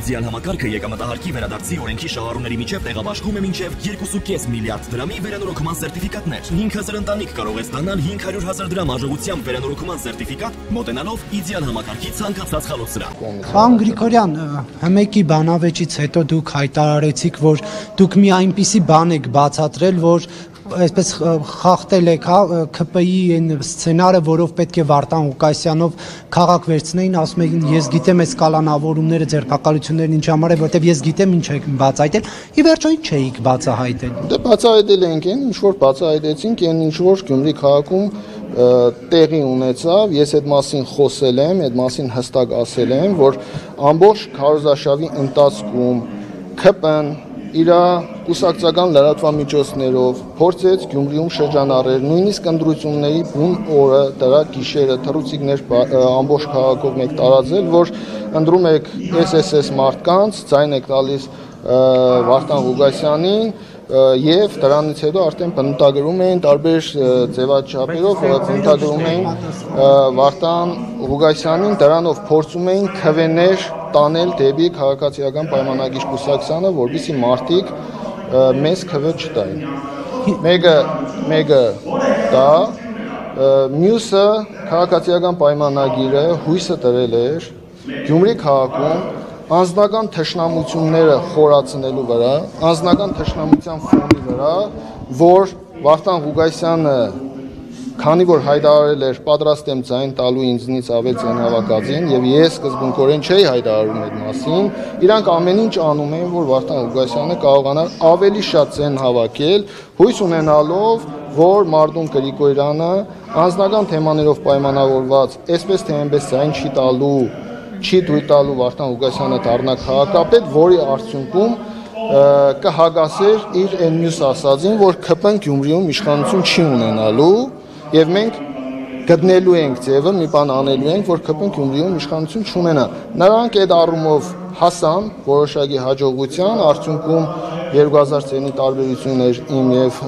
իդեալ համակարգը եկամտահարկի վերադարձի օրենքի շահառուների միջև տեղաբաշխում է մինչև 2.5 միլիարդ դրամի վերանորոգման սերտիֆիկատներ։ 5000 ընտանիք կարող է ստանալ 500,000 դրամ արժողությամբ վերանորոգման սերտիֆիկատ, մոտենալով իդեալ համակարգի ցանկացած խալոցրան։ Պարոն Գրիգորյան, ՀՄԷԿ-ի բանավեճից հետո դուք հայտարարեցիք, որ դուք մի այնպիսի բան եք բացատրել, որ այսպես խախտել եք ՔՊԻ-ի այն սցենարը, որով պետք է Վարդան Ղուկասյանով քաղաք վերցնեին, ասում էին ես գիտեմ այս կալանավորումները, ձերբակալություններն ինչ համար է, որտեվ ես գիտեմ ինչ եք բացահայտել, ի վերջո ինչ էիք բացահայտել։ Դե բացահայտել ենք այն, ինչ որ բացահայտեցինք, այն ինչ որ Գյումրի քաղաքում տեղի ունեցավ, ես այդ մասին խոսել եմ, այդ մասին հստակ ասել եմ, որ ամբողջ քարոզարշավի ընթացքում ՔՊ-ն իր կուսակցական լրատվամիջոցներով փորձեց Գյումրիում շրջանառել, նույնիսկ ընտրությունների բուն օրը, դրա գիշերը թռուցիկներ ամբողջ քաղաքով մեկ տարածել, որ ընտրում եք SSS մարդկանց, ձայն եք տալիս Վարդան Ղուկասյանին եւ դրանից հետո արդեն բնութագրում էին տարբեր ձևաչափերով բնութագրում էին Վարդան Ղուկասյանին, դրանով փորձում էին քվեներ տանել դեպի քաղաքացիական պայմանագիր կուսակցությանը, որպեսզի մարդիկ մեծ քվե չտային։ Մեկը դա մյուսը քաղաքացիական պայմանագիրը հույսը տրել էր Գյումրի քաղաքում անձնական թշնամությունները խորացնելու վրա, անձնական թշնամության ֆոնի վրա, որ Վարդան Ղուկասյանը, քանի որ հայտարարել էր պատրաստ եմ ձայն տալու ինձնից ավել ձայն հավաքածին, եւ ես սկզբունքորեն չէի հայտարարում այդ մասին, իրանք ամեն ինչ անում էին, որ Վարդան Ղուկասյանը կարողանար ավելի շատ ձայն հավաքել, հույս ունենալով, որ Մարդուն Գրիգորյանը անձնական թեմաներով պայմանավորված, այսպես թե այնպես ձայն չի տալու չի դույլ տալու Վարդան Ղուկասյանը դառնա քաղաքապետ, որի արդյունքում կհագասեր իր այն մյուս ասածին, որ ՔՊ-ն Գյումրիում իշխանություն չի ունենալու եւ մենք գտնելու ենք ձևը, մի բան անելու ենք, որ ՔՊ-ն Գյումրիում իշխանություն չունենա։ Նրանք այդ առումով հասան որոշակի հաջողության, արդյունքում 2000-ի տարբերությունն էր իմ եւ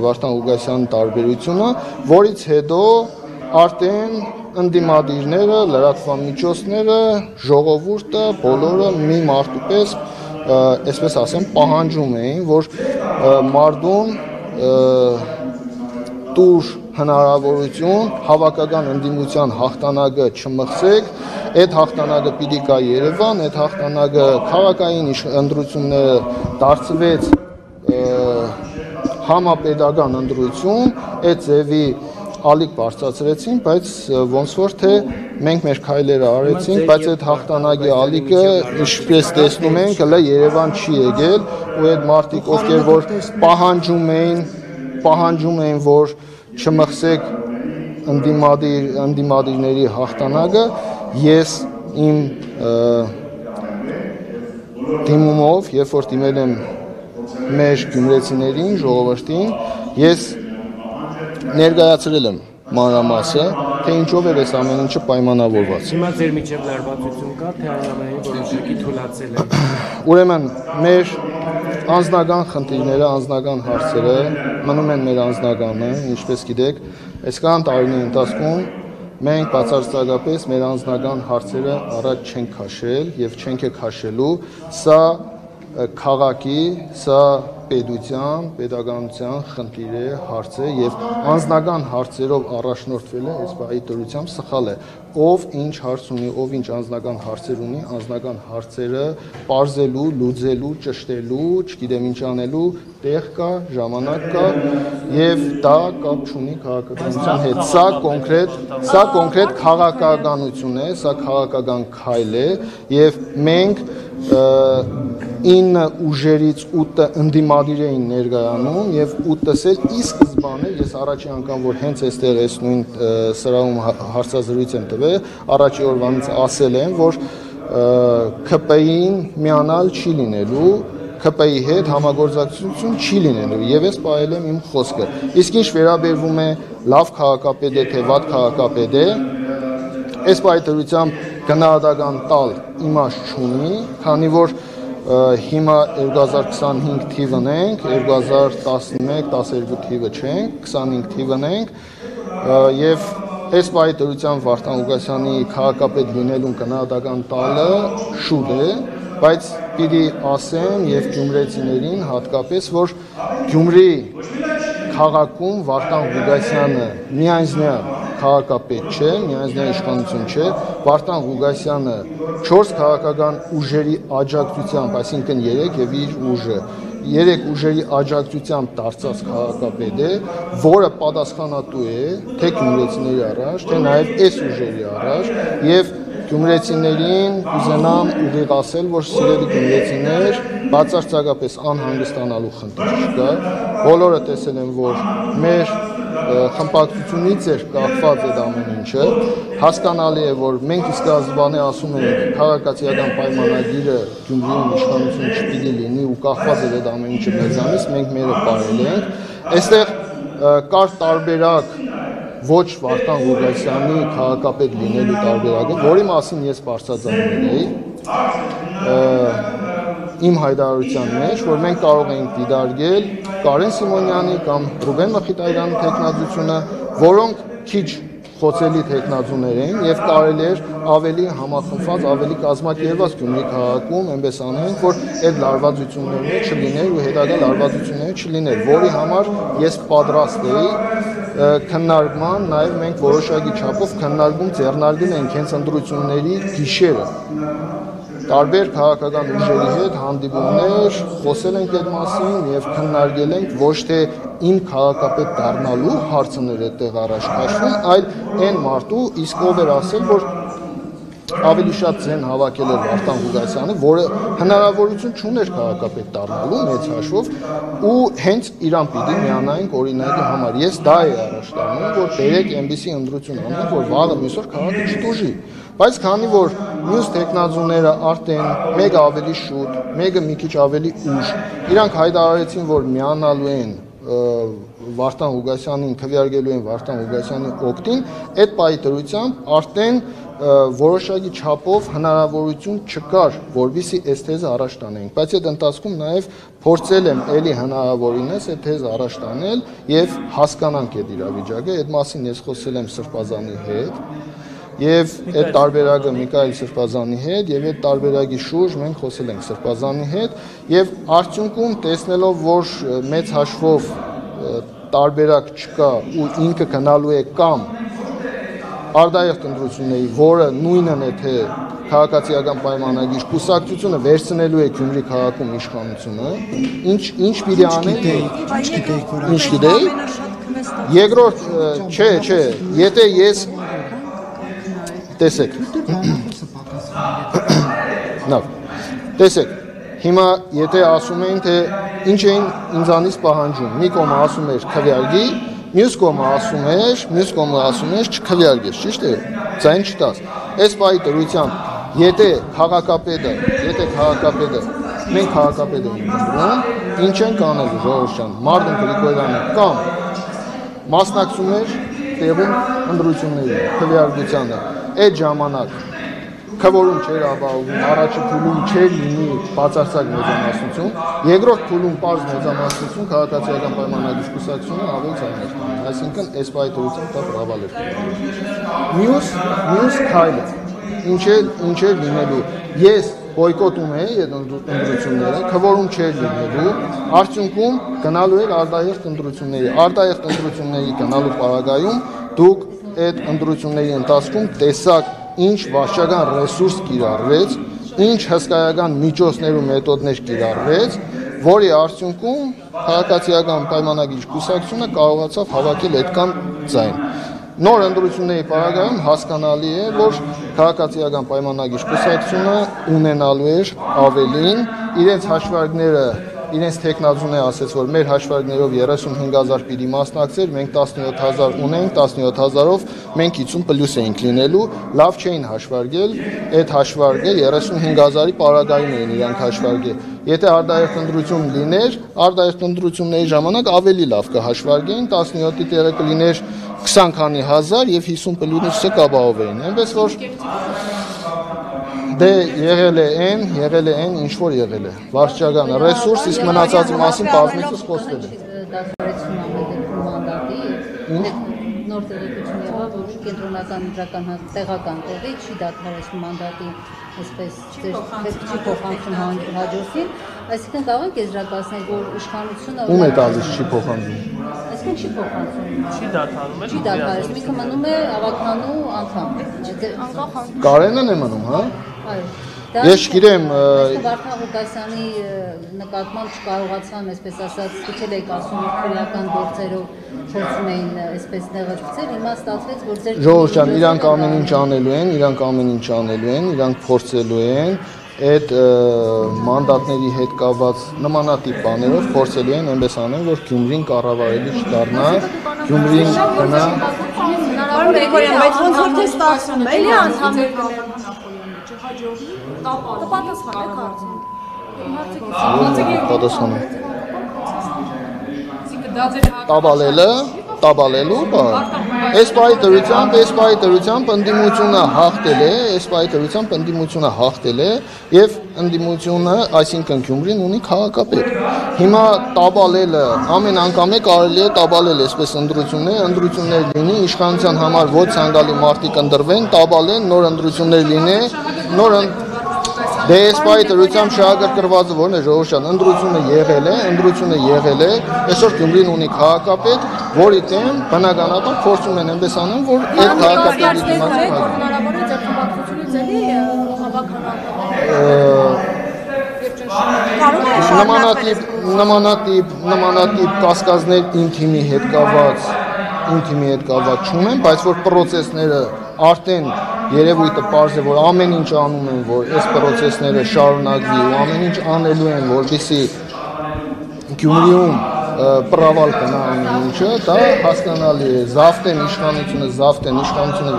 Վարդան Ղուկասյանի տարբերությունը, որից հետո արդեն ընդդիմադիրները, լրատվամիջոցները, ժողովուրդը, բոլորը մի մարդու պես, այսպես ասեմ, պահանջում էին, որ Մարդուն տուր հնարավորություն հավաքական ընդդիմության հաղթանակը չմղսեք, այդ հաղթանակը պիտի գա Երևան, այդ հաղթանակը քաղաքային ընտրությունները դարձվեց համապետական ընտրություն, այդ ձևի ալիք բարձրացրեցին, բայց ոնց որ թե մենք մեր քայլերը արեցինք, բայց այդ հաղթանակի ալիքը ինչպես տեսնում ենք, հələ Երևան չի եկել, ու այդ մարդիկ, ովքեր որ պահանջում էին, որ չմղսեք ընդդիմադիրների հաղթանակը, ես իմ դիմումով, երբ որ դիմել եմ մեր գյումրեցիներին, ժողովրդին, ես ներկայացրել եմ մանրամասը, թե ինչով էր այս ամեն ինչը պայմանավորված։ Հիմա ձեր միջև լարվածություն կա, թե այնուամենայնիվ որոշակի թույլատրել են։ Ուրեմն մեր անձնական խնդիրները, անձնական հարցերը մնում են մեր անձնականը, ինչպես գիտեք, այսքան տարիների ընթացքում մենք բացարձակապես մեր անձնական հարցերը առաջ չենք քաշել եւ չենք քաշելու, սա քաղաքի, սա պետության, պետականության խնդիր է, հարց է եւ անձնական հարցերով առաջնորդվելը այս բայի դրությամբ սխալ է։ Ով ինչ հարց ունի, ով ինչ անձնական հարցեր ունի, անձնական հարցերը պարզելու, լուծելու, ճշտելու, չգիտեմ ինչ անելու տեղ կա, ժամանակ կա եւ դա կապ չունի քաղաքականության հետ։ Սա կոնկրետ քաղաքականություն է, սա քաղաքական քայլ է եւ մենք 9 ուժերից 8-ը ընդդիմադիր էին ներկայանում եւ 8-ս էլ ի սկզբանե ես առաջի անգամ որ հենց այստեղ այս նույն սրահում հարցազրույց եմ տվել, առաջի օրվանից ասել եմ, որ ՔՊ-ին միանալ չի լինելու, ՔՊ-ի հետ համագործակցություն չի լինելու եւ ես պահել եմ իմ խոսքը։ Իսկ ինչ վերաբերվում է լավ քաղաքապետ է թե վատ քաղաքապետ է, այս պայթրությամբ գնահատական տալ իմաստ չունի, քանի որ հիմա 2025 թիվն ենք, 2011-12 թիվը չենք, 25 թիվն ենք եւ այս պայթրությամբ Վարդան Ղուկասյանի քաղաքապետ լինելուն գնահատական տալը շուտ է, բայց պիտի ասեմ եւ գյումրեցիներին հատկապես, որ Գյումրի քաղաքում Վարդան Ղուգասյանը միայնձնյա քաղաքապետ չէ, միայնձնյա իշխանություն չէ, Վարդան Ղուգասյանը 4 քաղաքական ուժերի աջակցությամբ, այսինքն 3 եւ իր ուժը 3 ուժերի աջակցությամբ դարձած քաղաքապետ է, որը պատասխանատու է թե գյումրեցիների առաջ, թե նաև այս ուժերի առաջ եւ գյումրեցիներին կուզենամ ուղիղ ասել, որ սիրելի գյումրեցիներ, բացարձակապես անհանգստանալու խնդիր չկա, բոլորը տեսել են, որ մեր խմբակցությունից էր կախված այդ ամեն ինչը, հասկանալի է, որ մենք իսկ ազգանե ասում ենք քաղաքացիական պայմանագիրը Գյումրիում իշխանություն չպիտի լինի ու կախված է այդ ամեն ինչը մեզանից, մենք մերը պարել ենք, այստեղ կար տարբերակ ոչ Վարդան Ղուգասյանի քաղաքապետ լինելու տարբերակը, որի մասին ես բարձրաձայնել էի իմ հայտարարության մեջ, որ մենք կարող ենք դիտարկել Կարեն Սիմոնյանի կամ Ռուբեն Մխիթարյանի թեկնածությունը, որոնք քիչ խոցելի թեկնածուներ էին եւ կարելի էր ավելի համախմբված, ավելի կազմակերպված Գյումրի քաղաքում այնպես անենք, որ այդ լարվածությունները չլիներ ու հետագա լարվածությունները չլիներ, որի համար ես պատրաստ էի քննարկման, նաև մենք որոշակի չափով քննարկում ձեռնարկել ենք հենց ընտրությունների գիշերը տարբեր քաղաքական ուժերի հետ հանդիպումներ, խոսել ենք այդ մասին եւ քննարկել ենք ոչ թե իմ քաղաքապետ դառնալու հարցներ այդտեղ առաջ քաշվում, այլ այն մարդու իսկ ով էր ասել, որ ավելի շատ ձեն հավաքել էր Վարդան Ղուգասյանը, որը հնարավորություն չուներ քաղաքապետ դառնալու մեծ հաշվով ու հենց իրան պիտի միանայինք օրինակի համար։ Ես դա էի առաջ տանում, որ բերեք այնպիսի ընտրություն անենք, որ վաղը մյուս օր քաղաքը չտուժի։ Բայց քանի որ մյուս տեխնազուները արդեն մեկը ավելի շուտ, մեկը մի քիչ ավելի ուշ, իրանք հայտարարեցին, որ միանալու են Վարդան Ղուգասյանին, քվեարկելու են Վարդան Ղուգասյանի օգտին, այդ պահի դրությամբ արդեն որոշակի չափով հնարավորություն չկար, որովհետեւ այս թեզը առաջ տանենք, բայց այդ ընթացքում նաև փորձել եմ ելի հնարավորինս այդ թեզը առաջ տանել եւ հասկանանք այդ իրավիճակը, այդ մասին ես խոսել եմ Սրբազանի հետ եւ այդ տարբերակը Միքայել Սրբազանի հետ եւ այդ տարբերակի շուրջ մենք խոսել ենք Սրբազանի հետ եւ արդյունքում տեսնելով, որ մեծ հաշվով տարբերակ չկա ու ինքը գնալու է կամ արդայախտ ընտրությունների, որը նույնն է թե քաղաքացիական պայմանագիր կուսակցությունը վերցնելու է Գյումրի քաղաքում իշխանությունը, ինչ պիտի անեն, ինչ գիտեիք, երկրորդ, չէ, եթե ես տեսեք, նավ, տեսեք, հիմա եթե ասում էին, թե ինչ էին ինձանից պահանջում, մի կողմը ասում էր քվեարկի, մյուս կողմը ասում էր չքվեարկես, ճիշտ է, ձայն չտաս, այս պահի դրությամբ, եթե քաղաքապետը, մենք քաղաքապետը ընտրում, ինչ ենք անելու Ժողովուրդ ջան, Մարտին Գրիգորյանը կամ մասնակցում էր տեղում ընտրությունների, քվեարկությանը, այդ ժամանակ քվորում չէր ապահովում, առաջի փուլում չէր լինի բացարձակ մեծամասնություն, երկրորդ փուլում պարզ մեծամասնություն քաղաքացիական պայմանագիր կուսակցությունը ավելի ցաներ տանում, այսինքն այս պահի դրությամբ դա բրավալ էր։ Մյուս քայլը ինչ էր լինելու, ես բոյկոտում էի այդ ընտրությունները, քվորում չէր լինելու, արդյունքում գնալու էր արդայախտ ընտրությունների գնալու պարագայում դուք այդ ընտրությունների ընթացքում տեսակ ինչ վարչական ռեսուրս կիրառվեց, ինչ հսկայական միջոցներ ու մեթոդներ կիրառվեց, որի արդյունքում քաղաքացիական պայմանագիր կուսակցությունը կարողացավ հավաքել այդքան ձայն։ Նոր ընտրությունների պարագայում հասկանալի է, որ քաղաքացիական պայմանագիր կուսակցությունը ունենալու էր ավելին, իրենց հաշվարկները, իրենց տեխնազունը ասեց, որ մեր հաշվարկներով 35,000 պիտի մասնակցեր, մենք 17,000 ունենք, 17,000-ով մենք 50 պլյուս էինք լինելու, լավ չէին հաշվարկել, այդ հաշվարկը 35,000-ի պարագայում էին իրանք հաշվարկել։ Եթե արդայախտ ընտրություն լիներ, արդայախտ ընտրությունների ժամանակ ավելի լավ կհաշվարկեին, 17-ի տեղը կլիներ 20 քանի հազար եւ 50 պլյուսը կապահովեին, այնպես որ դե եղել է այն, ինչ որ եղել է, վարչական ռեսուրս, իսկ մնացածի մասին բազմիցս խոսվել է։ Դասարեցում ամեն մանդատի, նոր տեղեկություն եղավ, որ Գյումրին կենտրոնական ընտրական տեղական տեղի չի դադարեցնում մանդատի այսպես չի փոխանցում հաջորդին, այսինքն կարող ենք եզրակացնել, որ իշխանությունը ում է տալիս չի փոխանցում։ Այսինքն չի փոխանցում։ Չի դադարում, չի դադարեցնում, ինքը մնում է ավականու անդամ։ Կարենն է մնում, հա։ Այո։ Ես գիտեմ, Վարդան Ղուկասյանի նկատմամբ չկարողացան, այսպես ասած, ցույցել եք ասում, որ քրեական գործերով փորձում էին այսպես նեղացնել, հիմա ստացվեց, որ ձեր Ժողովուրդ ջան, իրանք ամեն ինչ անելու են, իրանք փորձելու են այդ մանդատների հետ կապված նմանատիպ բաներով փորձելու են այնպես անել, որ Գյումրին կառավարելի չդառնա, Գյումրին գնա։ Պարոն Գրիգորյան, բայց ոնց որ թե ստացվում է, էլի անդամներ Պատասխանը։ Տաբալելու բան։ Այս պահի դրությամբ ընդդիմությունը հաղթել է եւ ընդդիմությունը, այսինքն Գյումրին ունի քաղաքապետ։ Հիմա տաբալելը ամեն անգամ է կարելի է տաբալել այսպես ընտրություններ լինի, իշխանության համար ոչ ցանկալի մարդիկ ընտրվեն, տաբալեն, նոր ընտրություններ լինեն, Դե այս պահի դրությամբ շահագրգռվածը որն է ժողովուրդ ջան, ընտրությունը եղել է, այսօր Գյումրին ունի քաղաքապետ, որի դեմ բնականաբար փորձում են այնպես անեն, որ այդ քաղաքապետի դիմաց նմանատիպ կասկածներ իմ թիմի հետ կապված չունեմ, բայց որ պրոցեսները արդեն երևույթը պարզ է, որ ամեն ինչ անում են, որ այս պրոցեսները շարունակվի ու ամեն ինչ անելու են, որպեսզի Գյումրիում պրավալ կնա ամեն ինչը, դա հասկանալի է, զավթեն իշխանությունը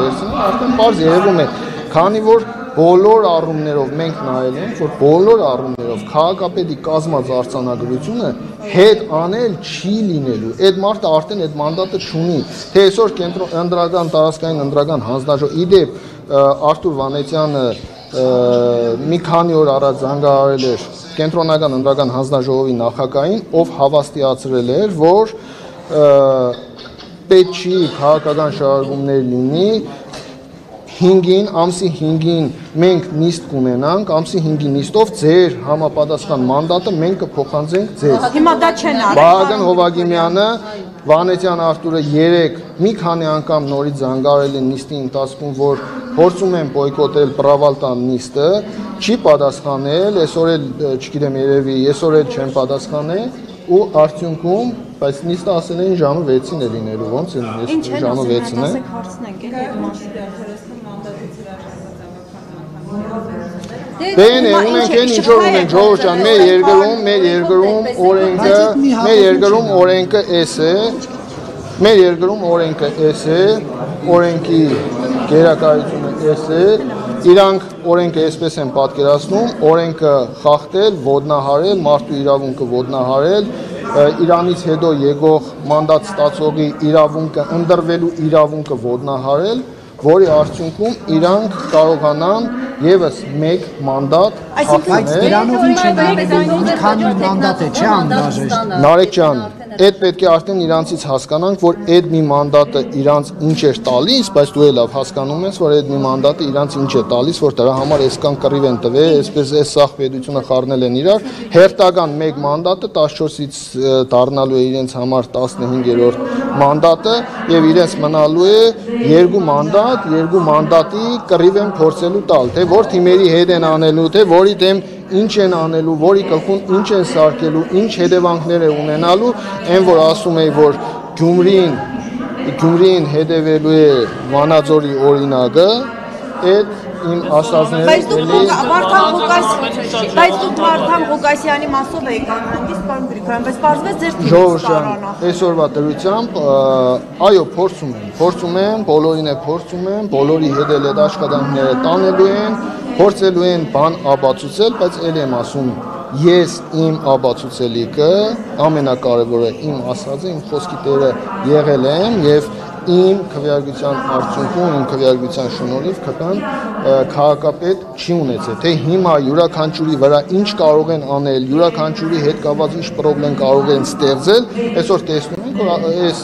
վերցնել, արդեն պարզ երևում է, քանի որ բոլոր առումներով մենք նայել ենք, որ բոլոր առումներով քաղաքապետի կազմած արձանագրությունը հետ անել չի լինելու։ Այդ մարդը արդեն այդ մանդատը չունի։ Թե այսօր ընտրական տարածքային ընտրական հանձնաժողով, իդեպ Արթուր Վանեցյանը մի քանի օր առաջ զանգահարել էր կենտրոնական ընտրական հանձնաժողովի նախագահին, ով հավաստիացրել էր, որ պետք չի քաղաքական շարժումներ լինի, ամսի 5-ին մենք նիստ կունենանք, ամսի 5-ի նիստով ձեր համապատասխան մանդատը մենք կփոխանցենք ձեզ։ Հիմա դա չեն արել։ Վահագն Հովագիմյանը, Վանեցյան Արթուրը 3 մի քանի անգամ նորից զանգարել են նիստի ընթացքում, որ փորձում են բոյկոտել պրավալ տան նիստը, չի պատասխանել, այսօր էլ չգիտեմ երևի, այսօր էլ չեն պատասխանել ու արդյունքում, բայց նիստը ասել էին ժամը 6-ին է լինելու, ոնց է ժամը 6-ին է։ Դեն է, ունենք են ինչ-որ ունենք, ժողովուրդ ջան, մեր երկրում օրենքը էս է, օրենքի գերակայությունը էս է, իրանք օրենքը այսպես են պատկերացնում, օրենքը խախտել, ոտնահարել, մարդու իրավունքը ոտնահարել, Իրանից հետո եկող մանդատ ստացողի իրավունքը, ընտրվելու իրավունքը ոտնահարել, որի արդյունքում իրանք կարողանան եւս մեկ մանդատ Բայց դրանով ինչ են անում, քանի մանդատ է, չէ՞ անհրաժեշտ։ Նարեկ ջան, այդ պետք է արդեն իրանցից հասկանանք, որ այդ մի մանդատը իրանց ինչ էր տալիս, բայց դու էլ լավ հասկանում ես, որ այդ մի մանդատը իրանց ինչ է տալիս, որ դրա համար այսքան կռիվ են տվել, այսպես այս սաղ պետությունը խառնել են իրար, հերթական մեկ մանդատը 14-ից դառնալու է իրենց համար 15-րդ մանդատը եւ իրենց մնալու է երկու մանդատի կռիվ են փորձելու տալ, թե որ թիմերի հետ են անելու, թե որի դեմ ինչ են անելու, որի գլխուն ինչ են սարքելու, ինչ հետևանքներ է ունենալու, այն որ ասում էի, որ Գյումրին հետևելու է Վանաձորի օրինակը, այդ իմ ասածները Բայց դուք Վարդան Ղուկասյանի մասով եք անհանգիստ, պարոն Գրիգորյան, բայց պարզվեց ձեր Ժողովուրդ ջան, այսօրվա դրությամբ, այո, փորձում են, բոլորին է փորձում են, բոլորի հետ էլ այդ աշխատանքները տանելու են, փորձելու են բան ապացուցել, բայց ել եմ ասում, ես իմ ապացուցելիքը, ամենակարևորը իմ ասածը, իմ խոսքի տերը եղել եմ եւ իմ քվեարկության արդյունքում, իմ քվեարկության շնորհիվ ԿՊ-ն քաղաքապետ չի ունեցել, թե հիմա յուրաքանչյուրի վրա ինչ կարող են անել, յուրաքանչյուրի հետ կապված ինչ պրոբլեմ կարող են ստեղծել, այսօր տեսնում ենք, ենք, որ այս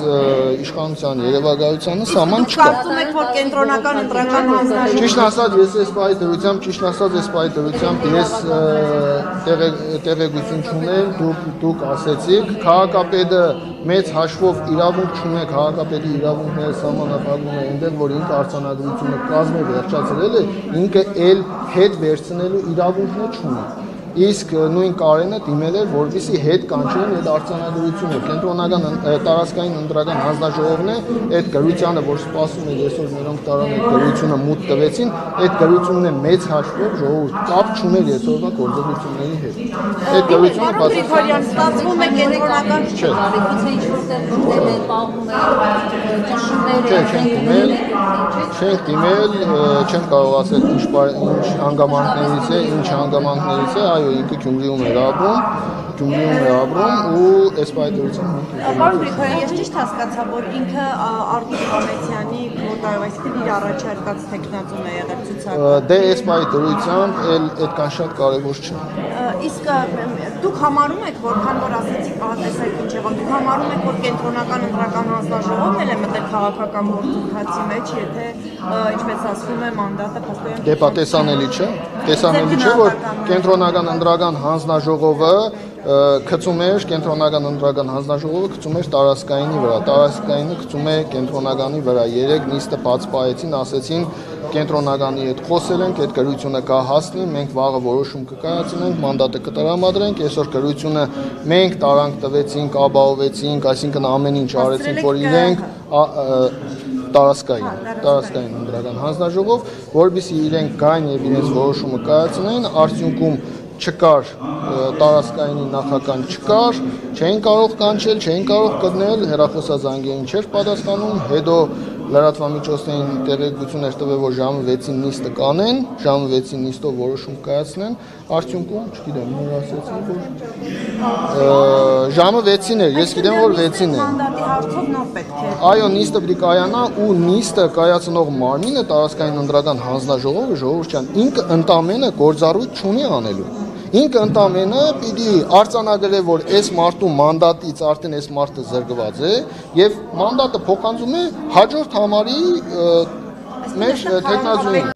իշխանության երևակայությանը սահման չկա։ Կարծում եք, որ կենտրոնական ընտրական հանձնաժողովը Ճիշտ ասած, ես այս պահի դրությամբ ես տեղեկություն չունեմ, դուք ասեցիք, քաղաքապետը մեծ հաշվով իրավունք չունեք, քաղաքապետի իրավունքները սահմանափակվում են այնտեղ, որ ինքը արձանագրությունը կազմի վերջացրել է, ինքը էլ հետ վերցնելու իրավունքն չունի։ Իսկ նույն Կարենը դիմել էր, որպեսզի հետ կանչեն այդ արձանագրությունը։ Կենտրոնական տարածքային ընտրական հանձնաժողովն է այդ գրությանը, որ սպասում է այսօր մերոնք տարան այդ գրությունը մուտք տվեցին, այդ գրությունն է մեծ հաշվով ժողովուրդ կապ չուներ այսօրվա գործողությունների հետ։ Այդ գրությունը Գրիգորյան, ստացվում է կենտրոնական Գուցե ինչ-որտեղ դուրել է, պահում է, ճշումներ չենք դիմել, չեմ կարող ասել ինչ հանգամանքներից է, ինչ հանգամանքներից է, այո, ինքը Գյումրիում էր ապրում ու այս պայթորությամբ Պարոն Գրիգորյան, ես ճիշտ հասկացա, որ ինքը Արտուր Համեցյանի մոտայով, այսինքն իր առաջարկած թեկնածուն է եղել ցուցակը։ Դե այս պայթորությամբ այդքան շատ կարևոր չէ։ Իսկ դուք համարում եք, որքան որ ասեցիք, տեսեք ինչ եղավ, դուք համարում եք, որ կենտրոնական ընտրական հանձնաժողովն էլ է մտել քաղաքական գործընթացի մեջ, եթե ինչպես ասվում է, մանդատը փոխվի։ Դե տեսանելի չէ, որ կենտրոնական ընտրական հանձնաժողովը գծում էր կենտրոնական ընտրական հանձնաժողովը գծում էր տարածքայինի վրա, տարածքայինը գծում է կենտրոնականի վրա։ Երեք նիստը բաց պահեցին, ասեցին կենտրոնականի հետ խոսել ենք, այդ գրությունը կա հասնի, մենք վաղը որոշում կկայացնենք, մանդատը կտրամադրենք, այսօր գրությունը մենք տարանք տվեցինք, ապահովեցինք, այսինքն ամեն ինչ արեցինք, որ իրենք տարածքային ընտրական հանձնաժողով, որովհետեւ իրենք գային եւ իրենց որոշումը կայացնեն, արդյունքում չկար տարածքայինի նախական չկար, չէին կարող կանչել, չէին կարող գտնել, հեռախոսազանգերին չէր պատասխանում, հետո լրատվամիջոցներին տեղեկություն էր տվել, որ ժամը 6-ին նիստը կանեն, ժամը 6-ին նիստով որոշում կայացնեն, արդյունքում, չգիտեմ, նոր ասեցին, որ ժամը 6-ին էր, ես գիտեմ, որ 6-ին է։ Մանդատի հարցով նոր պետք է։ Այո, նիստը պիտի կայանա ու նիստը կայացնող մարմինը տարածքային ընտրական հանձնաժողովը ժողովրդյան ինքը ընդամենը գործառույթ չունի անելու։ Ինքը ընդամենը պիտի արձանագրե, որ այս մարդու մանդատից արդեն այս մարդը զրկված է եւ մանդատը փոխանցում է հաջորդ համարի մեր թեկնածուին։